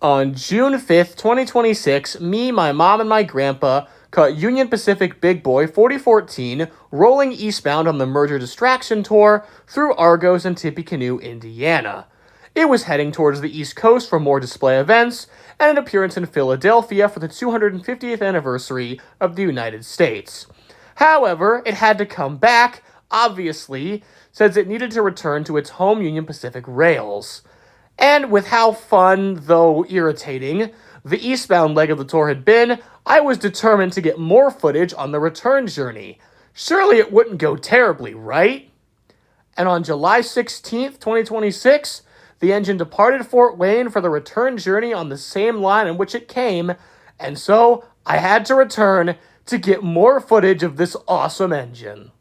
On June 5th, 2026, me, my mom, and my grandpa caught Union Pacific Big Boy 4014 rolling eastbound on the Merger Distraction Tour through Argos and Tippecanoe, Indiana. It was heading towards the East Coast for more display events and an appearance in Philadelphia for the 250th anniversary of the United States. However, it had to come back, obviously, since it needed to return to its home Union Pacific rails. And with how fun, though irritating, the eastbound leg of the tour had been, I was determined to get more footage on the return journey. Surely it wouldn't go terribly, right? And on July 16th, 2026, the engine departed Fort Wayne for the return journey on the same line in which it came, and so I had to return to get more footage of this awesome engine.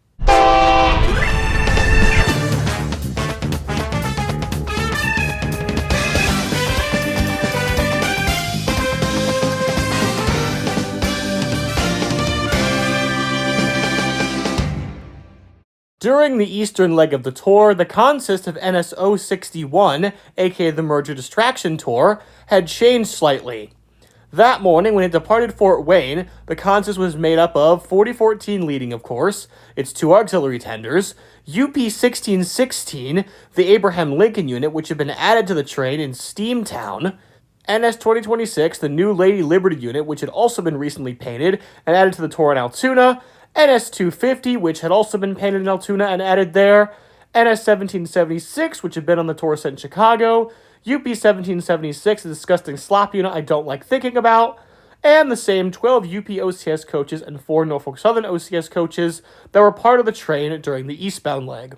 During the eastern leg of the tour, the consist of NS 061, aka the Merger Distraction Tour, had changed slightly. That morning, when it departed Fort Wayne, the consist was made up of 4014 leading, of course, its two auxiliary tenders, UP 1616, the Abraham Lincoln unit, which had been added to the train in Steamtown, NS 2026, the new Lady Liberty unit, which had also been recently painted and added to the tour in Altoona, NS 250, which had also been painted in Altoona and added there, NS 1776, which had been on the tour set in Chicago, UP 1776, a disgusting slop unit I don't like thinking about, and the same 12 UP OCS coaches and 4 Norfolk Southern OCS coaches that were part of the train during the eastbound leg.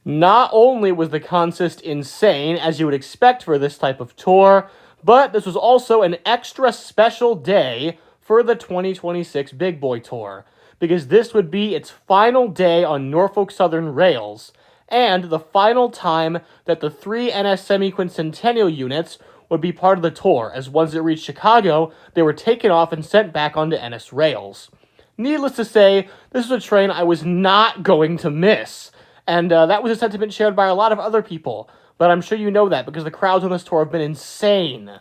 Not only was the consist insane, as you would expect for this type of tour, but this was also an extra special day for the 2026 Big Boy Tour, because this would be its final day on Norfolk Southern rails, and the final time that the 3 NS semi-quincentennial units would be part of the tour, as once it reached Chicago, they were taken off and sent back onto NS rails. Needless to say, this was a train I was not going to miss, and that was a sentiment shared by a lot of other people, but I'm sure you know that because the crowds on this tour have been insane.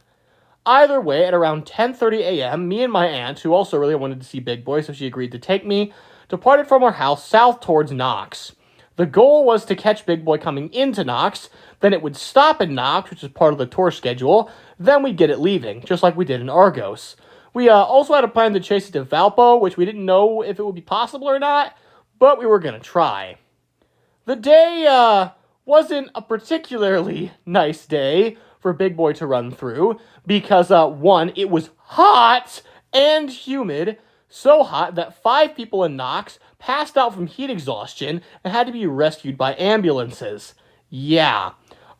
Either way, at around 10:30 a.m., me and my aunt, who also really wanted to see Big Boy, so she agreed to take me, departed from our house south towards Knox. The goal was to catch Big Boy coming into Knox, then it would stop in Knox, which is part of the tour schedule, then we'd get it leaving, just like we did in Argos. We also had a plan to chase it to Valpo, which we didn't know if it would be possible or not, but we were going to try. The day wasn't a particularly nice day for Big Boy to run through, because, one, it was hot and humid, so hot that 5 people in Knox passed out from heat exhaustion and had to be rescued by ambulances. Yeah.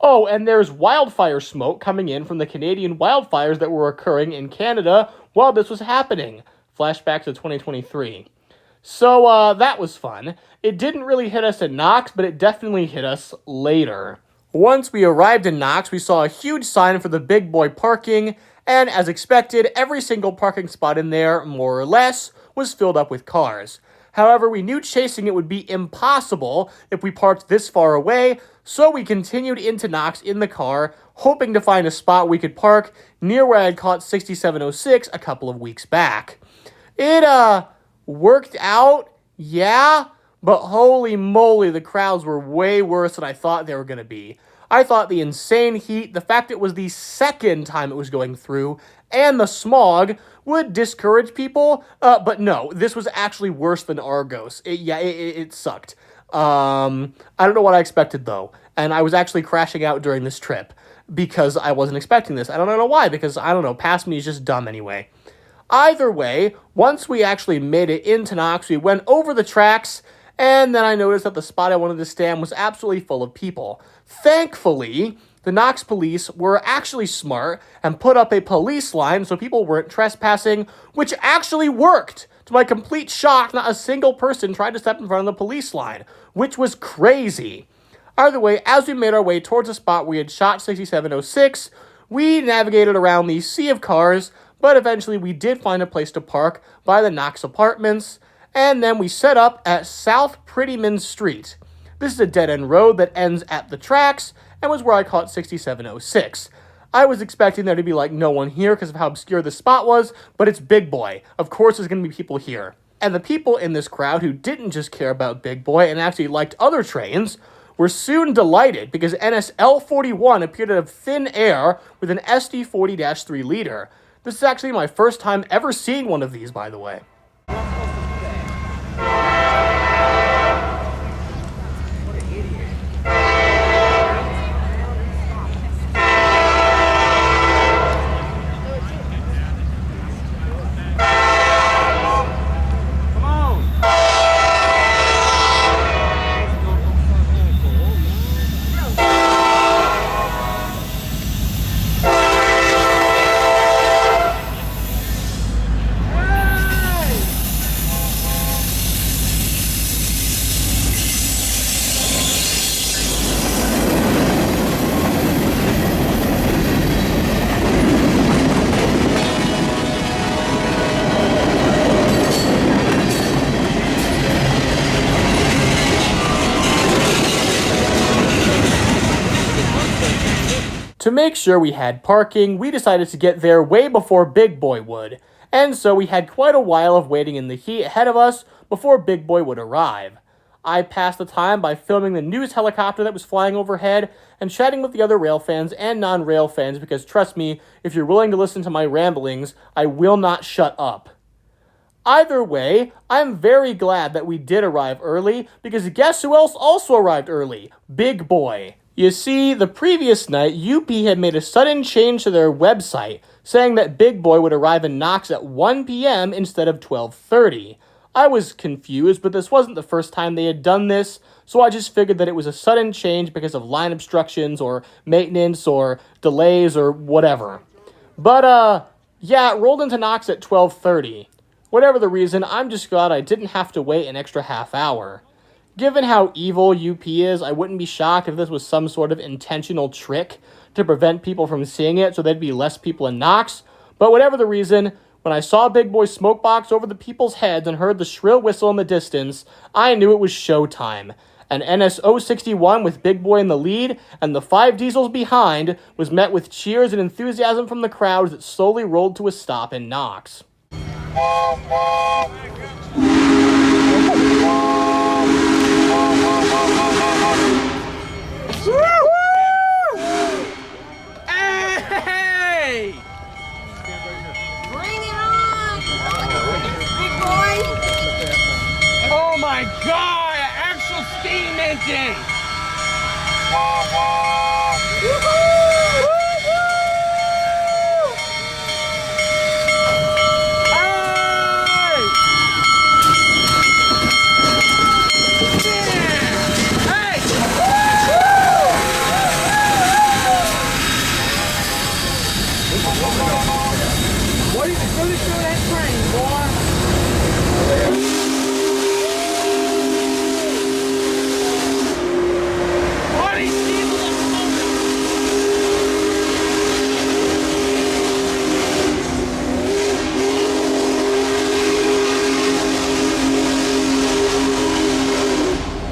Oh, and there's wildfire smoke coming in from the Canadian wildfires that were occurring in Canada while this was happening. Flashback to 2023. So, that was fun. It didn't really hit us at Knox, but it definitely hit us later. Once we arrived in Knox, we saw a huge sign for the Big Boy parking, and as expected, every single parking spot in there, more or less, was filled up with cars. However, we knew chasing it would be impossible if we parked this far away, so we continued into Knox in the car, hoping to find a spot we could park near where I had caught 6706 a couple of weeks back. It, worked out, yeah, but holy moly, the crowds were way worse than I thought they were going to be. I thought the insane heat, the fact it was the second time it was going through, and the smog would discourage people, but no, this was actually worse than Argos. It sucked. I don't know what I expected, though, and I was actually crashing out during this trip, because I wasn't expecting this. I don't know why, because, I don't know, past me is just dumb anyway. Either way, once we actually made it into Knox, we went over the tracks, and then I noticed that the spot I wanted to stand was absolutely full of people. Thankfully, the Knox police were actually smart and put up a police line so people weren't trespassing, which actually worked. To my complete shock, not a single person tried to step in front of the police line, which was crazy. Either way, as we made our way towards the spot we had shot 6706, we navigated around the sea of cars, but eventually we did find a place to park by the Knox apartments, and then we set up at South Prettyman Street. This is a dead-end road that ends at the tracks, and was where I caught 6706. I was expecting there to be like no one here because of how obscure this spot was, but it's Big Boy. Of course there's going to be people here. And the people in this crowd who didn't just care about Big Boy and actually liked other trains were soon delighted because NSL41 appeared out of thin air with an SD40-3 liter. This is actually my first time ever seeing one of these, by the way. To make sure we had parking, we decided to get there way before Big Boy would, and so we had quite a while of waiting in the heat ahead of us before Big Boy would arrive. I passed the time by filming the news helicopter that was flying overhead and chatting with the other rail fans and non-rail fans because trust me, if you're willing to listen to my ramblings, I will not shut up. Either way, I'm very glad that we did arrive early because guess who else also arrived early? Big Boy. You see, the previous night, UP had made a sudden change to their website, saying that Big Boy would arrive in Knox at 1 p.m. instead of 12:30. I was confused, but this wasn't the first time they had done this, so I just figured that it was a sudden change because of line obstructions or maintenance or delays or whatever. But, yeah, it rolled into Knox at 12:30. Whatever the reason, I'm just glad I didn't have to wait an extra half hour. Given how evil UP is, I wouldn't be shocked if this was some sort of intentional trick to prevent people from seeing it so there'd be less people in Knox. But whatever the reason, when I saw Big Boy's smoke box over the people's heads and heard the shrill whistle in the distance, I knew it was showtime. An NS061 with Big Boy in the lead and the 5 diesels behind was met with cheers and enthusiasm from the crowd as it slowly rolled to a stop in Knox. Hey! Bring it on! Big Boy! Oh my God! An actual steam engine!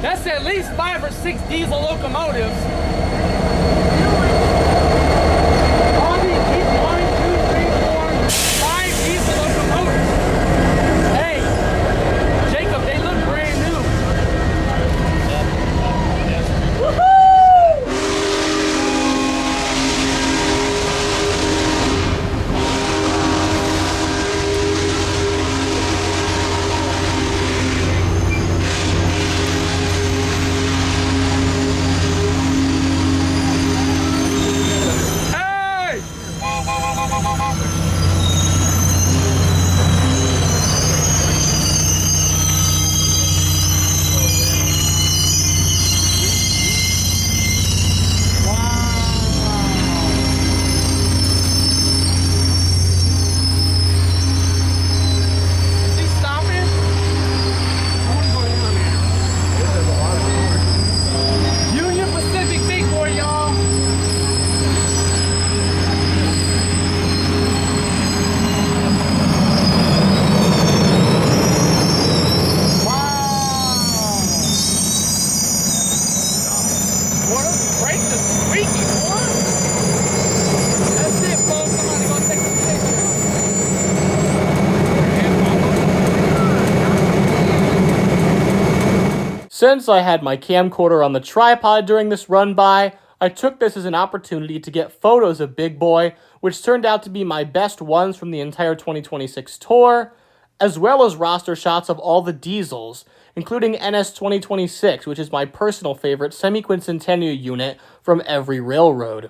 That's at least 5 or 6 diesel locomotives. All these 1, 2, 3, 4, 5 diesel locomotives. Hey, Jacob, they look brand new. Since I had my camcorder on the tripod during this run-by, I took this as an opportunity to get photos of Big Boy, which turned out to be my best ones from the entire 2026 tour, as well as roster shots of all the diesels, including NS 2026, which is my personal favorite semi-quincentennial unit from every railroad.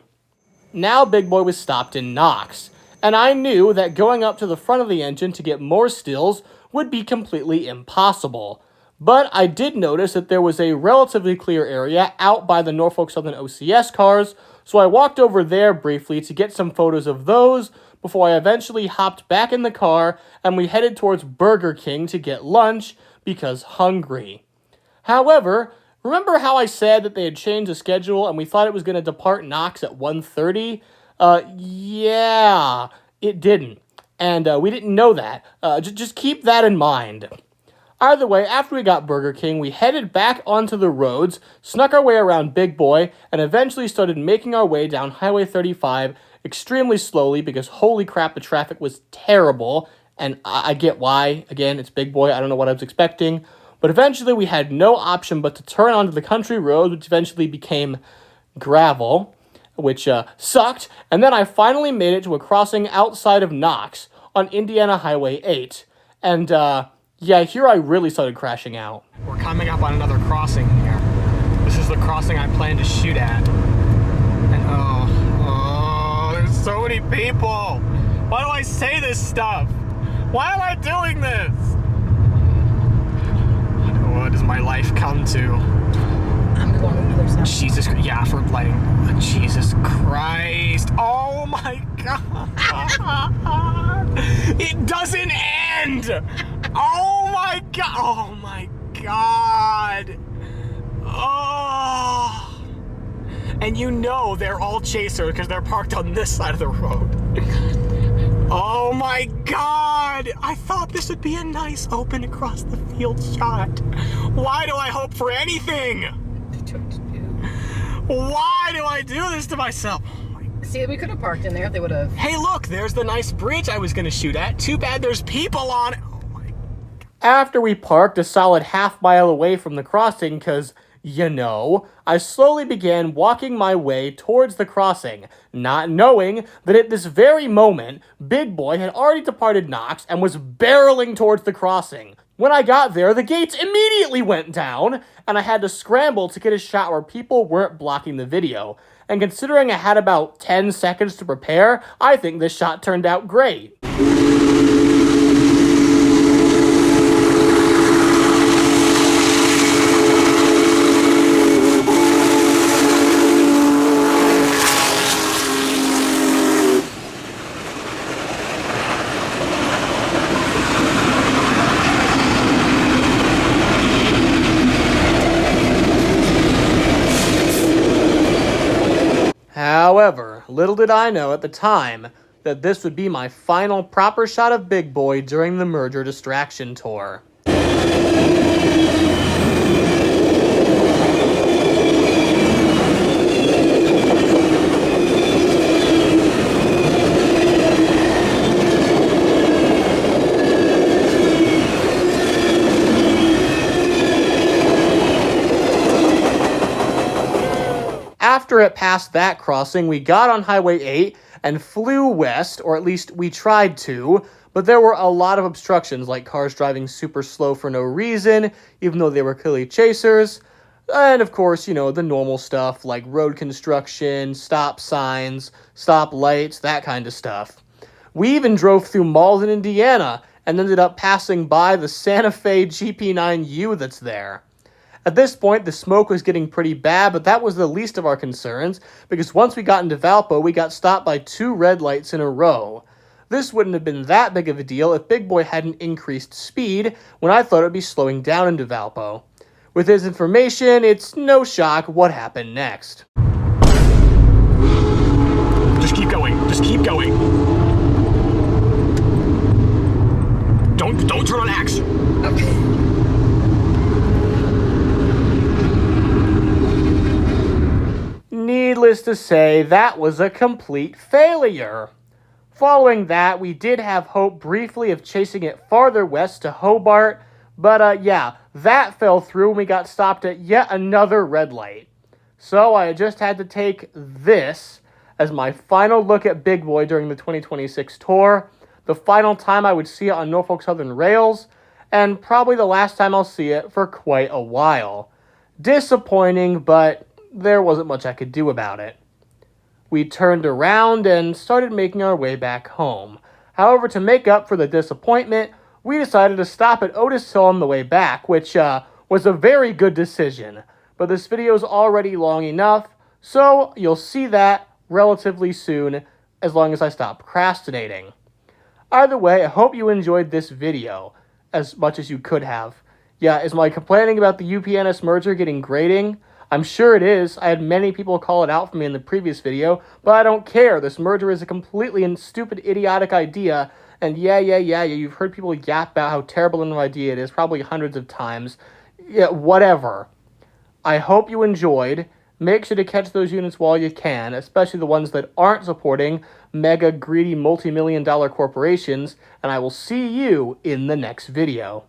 Now Big Boy was stopped in Knox, and I knew that going up to the front of the engine to get more stills would be completely impossible. But I did notice that there was a relatively clear area out by the Norfolk Southern OCS cars, so I walked over there briefly to get some photos of those before I eventually hopped back in the car and we headed towards Burger King to get lunch because hungry. However, remember how I said that they had changed the schedule and we thought it was going to depart Knox at 1:30? Yeah, it didn't. And we didn't know that. Just keep that in mind. Either way, after we got Burger King, we headed back onto the roads, snuck our way around Big Boy, and eventually started making our way down Highway 35 extremely slowly because holy crap, the traffic was terrible. And I get why. Again, it's Big Boy. I don't know what I was expecting. But eventually we had no option but to turn onto the country road, which eventually became gravel, which sucked. And then I finally made it to a crossing outside of Knox on Indiana Highway 8. And, yeah, here I really started crashing out. We're coming up on another crossing here. This is the crossing I plan to shoot at. And there's so many people. Why do I say this stuff? Why am I doing this? What does my life come to? I'm going on the other side. Jesus, yeah, for lighting. Jesus Christ. Oh my God. It doesn't end. Oh my God. Oh my God. Oh. And you know they're all chasers because they're parked on this side of the road. Oh my God. I thought this would be a nice open across the field shot. Why do I hope for anything? Why do I do this to myself? See, we could have parked in there if they would have. Hey, look, there's the nice bridge I was going to shoot at. Too bad there's people on it. Oh my. After we parked a solid half-mile away from the crossing, because, you know, I slowly began walking my way towards the crossing, not knowing that at this very moment, Big Boy had already departed Knox and was barreling towards the crossing. When I got there, the gates immediately went down, and I had to scramble to get a shot where people weren't blocking the video. And considering I had about 10 seconds to prepare, I think this shot turned out great. However, little did I know at the time that this would be my final proper shot of Big Boy during the Merger Distraction Tour. After it passed that crossing, we got on Highway 8 and flew west, or at least we tried to, but there were a lot of obstructions, like cars driving super slow for no reason, even though they were clearly chasers, and of course, you know, the normal stuff like road construction, stop signs, stop lights, that kind of stuff. We even drove through Malden, Indiana, and ended up passing by the Santa Fe GP9U that's there. At this point, the smoke was getting pretty bad, but that was the least of our concerns, because once we got into Valpo, we got stopped by 2 red lights in a row. This wouldn't have been that big of a deal if Big Boy hadn't increased speed when I thought it would be slowing down into Valpo. With his information, it's no shock what happened next. Just keep going. Just keep going. Don't turn on X. Okay. Needless to say, that was a complete failure. Following that, we did have hope briefly of chasing it farther west to Hobart, But yeah, that fell through and we got stopped at yet another red light. So I just had to take this as my final look at Big Boy during the 2026 tour, the final time I would see it on Norfolk Southern rails, and probably the last time I'll see it for quite a while. Disappointing, but there wasn't much I could do about it. We turned around and started making our way back home. However, to make up for the disappointment, we decided to stop at Otis Hill on the way back, which was a very good decision. But this video is already long enough, so you'll see that relatively soon, as long as I stop procrastinating. Either way, I hope you enjoyed this video as much as you could have. Yeah, is my complaining about the UP-NS merger getting grating? I'm sure it is. I had many people call it out for me in the previous video, but I don't care. This merger is a completely stupid, idiotic idea, and yeah, you've heard people yap about how terrible an idea it is, probably hundreds of times. Yeah, whatever. I hope you enjoyed. Make sure to catch those units while you can, especially the ones that aren't supporting mega greedy multi-million-dollar corporations, and I will see you in the next video.